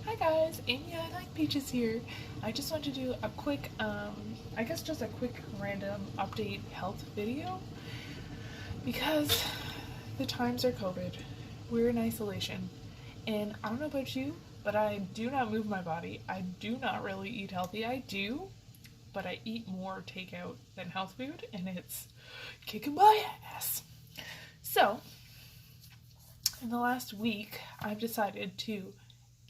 Hi guys, Amy I Like Peaches here. I just want to do a quick, I guess just a quick random update health video because the times are COVID. We're in isolation and I don't know about you, but I do not move my body. I do not really eat healthy. I do, but I eat more takeout than health food and it's kicking my ass. So, in the last week, I've decided to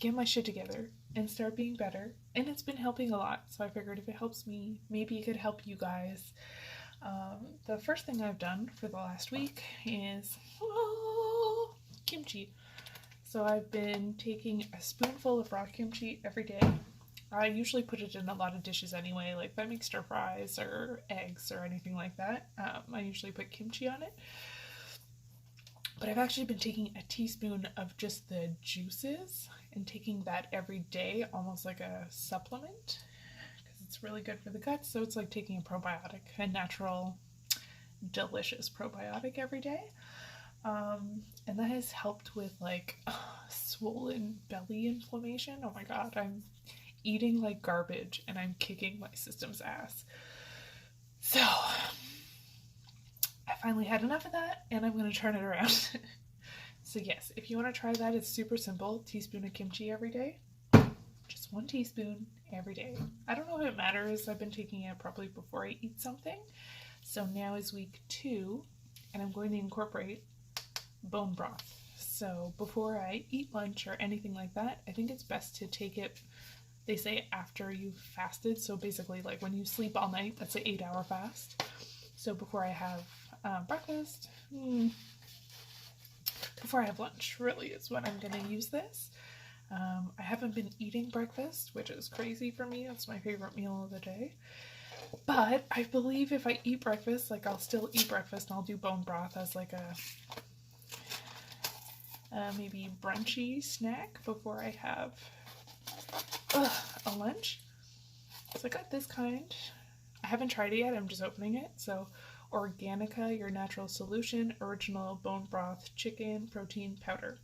get my shit together and start being better, and it's been helping a lot. So I figured if it helps me, maybe it could help you guys. The first thing I've done for the last week is kimchi. So I've been taking a spoonful of raw kimchi every day. I usually put it in a lot of dishes anyway, like if I make stir fries or eggs or anything like that. I usually put kimchi on it. But I've actually been taking a teaspoon of just the juices and taking that every day, almost like a supplement, because it's really good for the gut. So it's like taking a probiotic, a natural, delicious probiotic every day. And that has helped with like swollen belly inflammation. Oh my god, I'm eating like garbage and I'm kicking my system's ass. So I finally had enough of that and I'm going to turn it around. So yes, if you want to try that, it's super simple. Teaspoon of kimchi every day. Just 1 teaspoon every day. I don't know if it matters. I've been taking it probably before I eat something. So now is week 2 and I'm going to incorporate bone broth. So before I eat lunch or anything like that, I think it's best to take it, they say, after you've fasted. So basically like when you sleep all night, that's an 8-hour fast. So before I have breakfast, before I have lunch, really, is when I'm going to use this. I haven't been eating breakfast, which is crazy for me. It's my favorite meal of the day. But I believe if I eat breakfast, like I'll still eat breakfast and I'll do bone broth as like a maybe brunchy snack before I have a lunch. So I got this kind. I haven't tried it yet, I'm just opening it. So Organica, your natural solution, original bone broth chicken protein powder.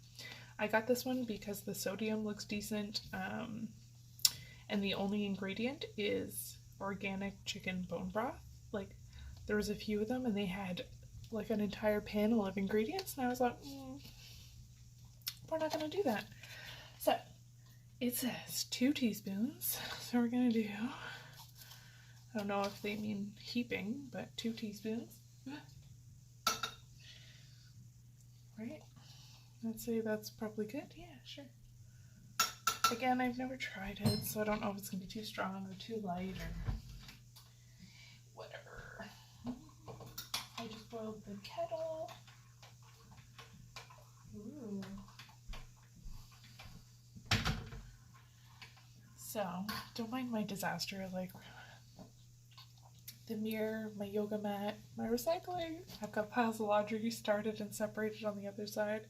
I got this one because the sodium looks decent, and the only ingredient is organic chicken bone broth. Like, there was a few of them and they had like an entire panel of ingredients and I was like, we're not gonna do that. So it says 2 teaspoons, so we're gonna do, I don't know if they mean heaping, but 2 teaspoons. Right? Let's say that's probably good. Yeah, sure. Again, I've never tried it, so I don't know if it's going to be too strong or too light or whatever. I just boiled the kettle. Ooh. So, don't mind my disaster, like the mirror, my yoga mat, my recycling. I've got piles of laundry started and separated on the other side.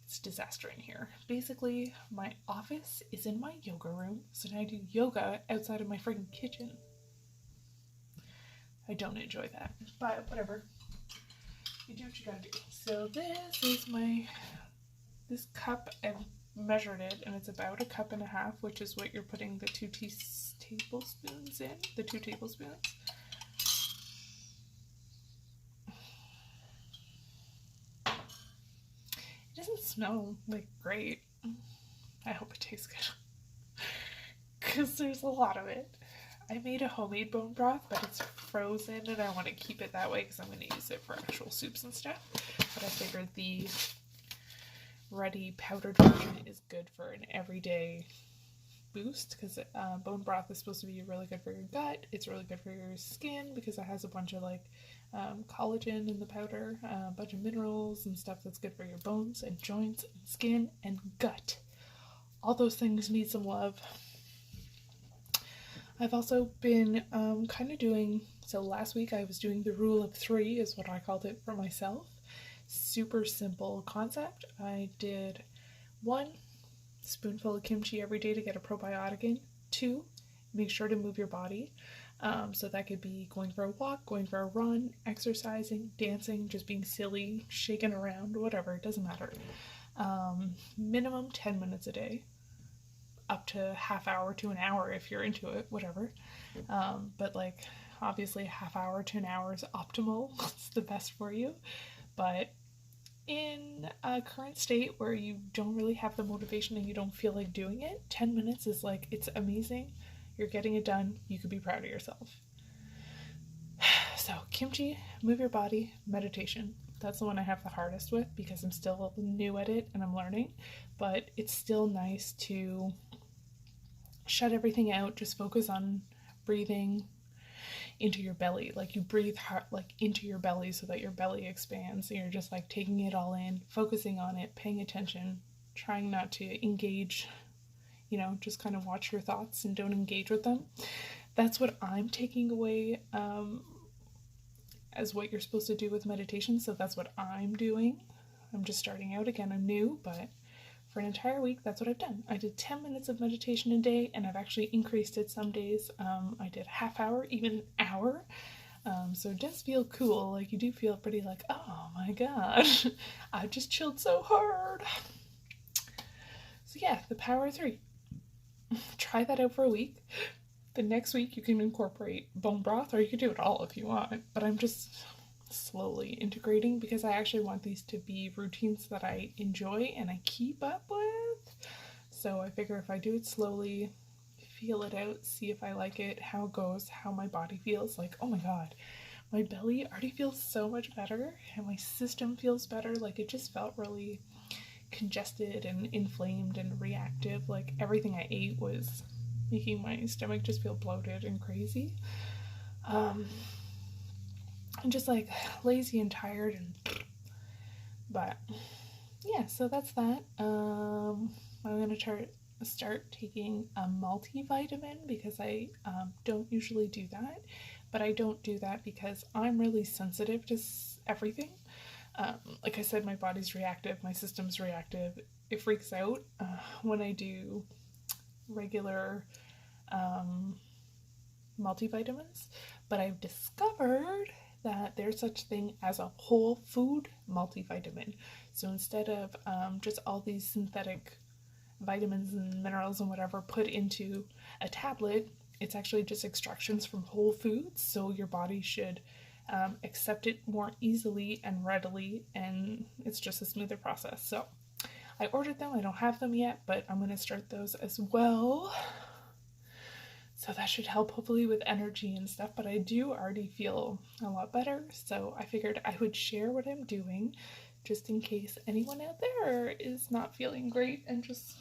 It's a disaster in here. Basically, my office is in my yoga room, so now I do yoga outside of my freaking kitchen. I don't enjoy that, but whatever. You do what you gotta do. So this is this cup. I've measured it, and it's about 1.5 cups, which is what you're putting the 2 tablespoons in. The 2 tablespoons. It doesn't smell like great. I hope it tastes good. Because there's a lot of it. I made a homemade bone broth, but it's frozen and I want to keep it that way because I'm going to use it for actual soups and stuff. But I figured the ready powdered version is good for an everyday boost because bone broth is supposed to be really good for your gut. It's really good for your skin because it has a bunch of like collagen in the powder, a bunch of minerals and stuff that's good for your bones and joints and skin and gut. All those things need some love. I've also been kind of doing, so last week I was doing the rule of 3 is what I called it for myself. Super simple concept. I did 1 spoonful of kimchi every day to get a probiotic in. 2, make sure to move your body. So that could be going for a walk, going for a run, exercising, dancing, just being silly, shaking around, whatever, it doesn't matter. Minimum 10 minutes a day. up to half hour to an hour if you're into it, whatever. But like obviously a half hour to an hour is optimal. It's the best for you. But in a current state where you don't really have the motivation and you don't feel like doing it, 10 minutes is like, it's amazing. You're getting it done. You could be proud of yourself. So, kimchi, move your body, meditation. That's the one I have the hardest with because I'm still new at it and I'm learning. But it's still nice to shut everything out, just focus on breathing into your belly. Like you breathe hard, like into your belly so that your belly expands. And you're just like taking it all in, focusing on it, paying attention, trying not to engage, just kind of watch your thoughts and don't engage with them. That's what I'm taking away as what you're supposed to do with meditation. So that's what I'm doing. I'm just starting out again. I'm new, but for an entire week, that's what I've done. I did 10 minutes of meditation a day, and I've actually increased it some days. I did half hour, even an hour. So it does feel cool. Like you do feel pretty like, oh my god, I just chilled so hard. So yeah, the power of 3. Try that out for a week. The next week you can incorporate bone broth, or you can do it all if you want, but I'm just slowly integrating because I actually want these to be routines that I enjoy and I keep up with. So I figure if I do it slowly, feel it out, see if I like it, how it goes, how my body feels, like, oh my god, my belly already feels so much better and my system feels better. Like it just felt really congested and inflamed and reactive. Like everything I ate was making my stomach just feel bloated and crazy. I'm just like lazy and tired, but yeah, so that's that. I'm gonna start taking a multivitamin because I don't usually do that, but I don't do that because I'm really sensitive to everything. Like I said, my body's reactive, my system's reactive. It freaks out when I do regular multivitamins, but I've discovered that there's such thing as a whole food multivitamin. So instead of just all these synthetic vitamins and minerals and whatever put into a tablet, it's actually just extractions from whole foods, so your body should accept it more easily and readily, and it's just a smoother process. So I ordered them. I don't have them yet, but I'm going to start those as well. So that should help hopefully with energy and stuff, but I do already feel a lot better. So I figured I would share what I'm doing just in case anyone out there is not feeling great and just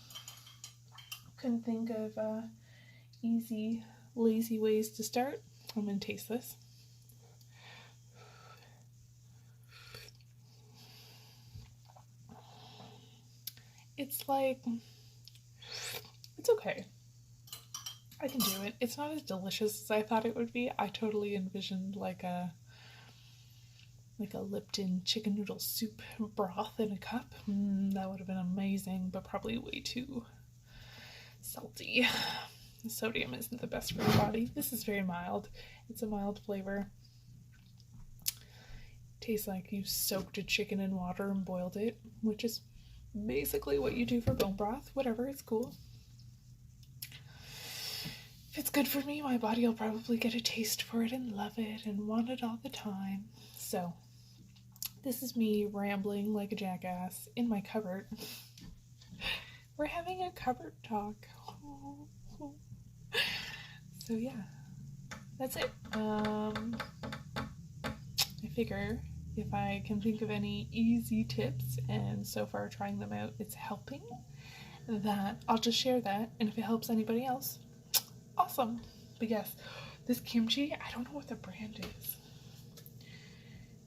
couldn't think of easy, lazy ways to start. I'm going to taste this. It's like, it's okay. I can do it. It's not as delicious as I thought it would be. I totally envisioned like a Lipton chicken noodle soup broth in a cup. That would have been amazing, but probably way too salty. The sodium isn't the best for your body. This is very mild. It's a mild flavor. Tastes like you soaked a chicken in water and boiled it, which is basically what you do for bone broth. Whatever, it's cool. If it's good for me, my body will probably get a taste for it and love it and want it all the time. So, this is me rambling like a jackass in my cupboard. We're having a cupboard talk. So yeah, that's it. I figure if I can think of any easy tips, and so far trying them out, it's helping, that I'll just share that, and if it helps anybody else, awesome. But yes, this kimchi, I don't know what the brand is.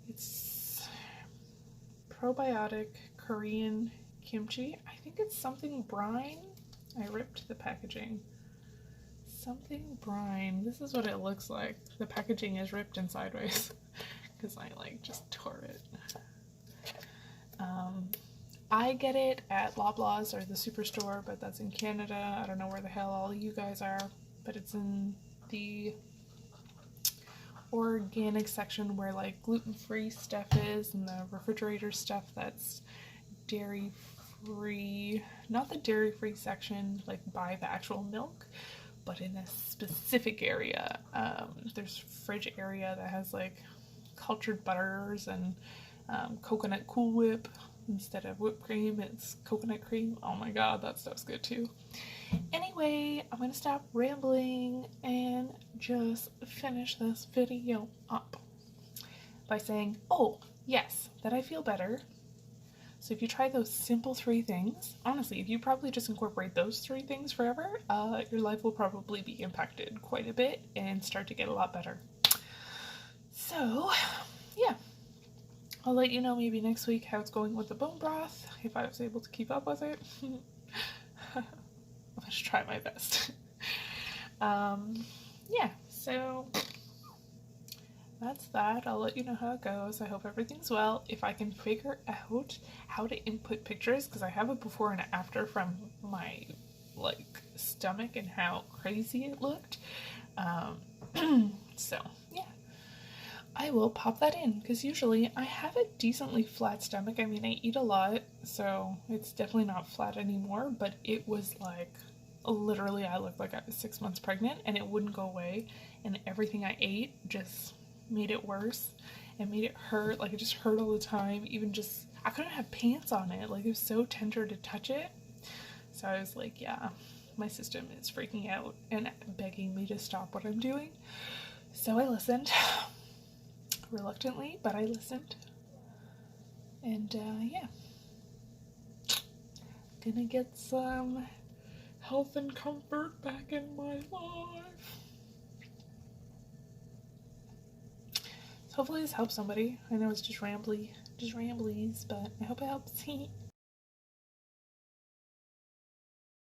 It's probiotic Korean kimchi. I think it's something brine. I ripped the packaging. Something brine. This is what it looks like. The packaging is ripped and sideways because I just tore it. I get it at Loblaws or the Superstore, but that's in Canada. I don't know where the hell all you guys are, but it's in the organic section where gluten-free stuff is, and the refrigerator stuff that's dairy dairy-free, not the dairy-free section, like buy the actual milk, but in a specific area. There's a fridge area that has like cultured butters and coconut Cool Whip. Instead of whipped cream, it's coconut cream. Oh my god, that stuff's good too. Anyway, I'm gonna stop rambling and just finish this video up by saying, oh, yes, that I feel better. So if you try those simple 3 things, honestly, if you probably just incorporate those 3 things forever, your life will probably be impacted quite a bit and start to get a lot better. So, yeah. I'll let you know maybe next week how it's going with the bone broth, if I was able to keep up with it. I'm gonna try my best. Yeah, so that's that. I'll let you know how it goes. I hope everything's well. If I can figure out how to input pictures, because I have a before and after from my like stomach and how crazy it looked. So yeah, I will pop that in, because usually I have a decently flat stomach. I mean, I eat a lot, so it's definitely not flat anymore, but it was like literally I looked like I was 6 months pregnant and it wouldn't go away, and everything I ate just made it worse and made it hurt. Like it just hurt all the time. Even just I couldn't have pants on it. Like it was so tender to touch it. So I was like, yeah, my system is freaking out and begging me to stop what I'm doing. So I listened. Reluctantly, but I listened. And yeah, gonna get some health and comfort back in my life. So hopefully this helps somebody. I know it's just ramblies, but I hope it helps.